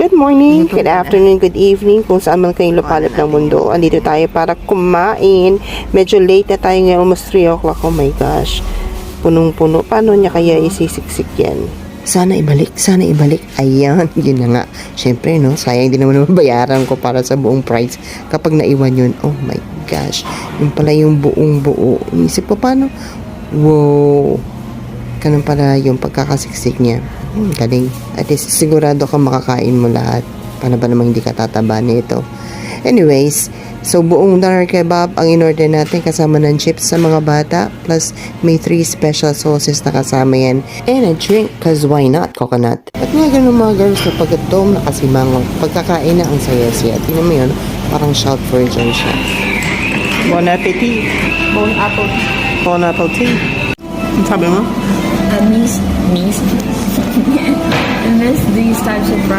Good morning, good afternoon, good evening, kung saan man kayong lupalop ng mundo. Andito tayo para kumain. Medyo late na tayo ngayon, almost 3 o'clock. Oh my gosh. Punong-puno. Paano niya kaya isisiksik yan? Sana ibalik. Ayan, yun na nga. Siyempre, no, sayang din naman bayaran ko para sa buong price. Kapag naiwan yun, oh my gosh. Yung pala yung buong buo. Inisip ko, paano? Wow. Ganun pala yung pagkakasiksik niya. Galing. At least sigurado ka makakain mo lahat. Paano ba namang hindi ka tataba nito? Anyways, so buong doner kebab ang in-order natin kasama ng chips sa mga bata. Plus may 3 special sauces na kasama yan. And a drink, cause why not? Coconut. At nga ganun mga girls, kapag itong nakasimangang pagkakain na ang saya-saya. Tingnan mo yun, parang shout for joy siya. Bon appetit. Bon apple. Bon appetit. Ang sabi mo? I miss these types of fries.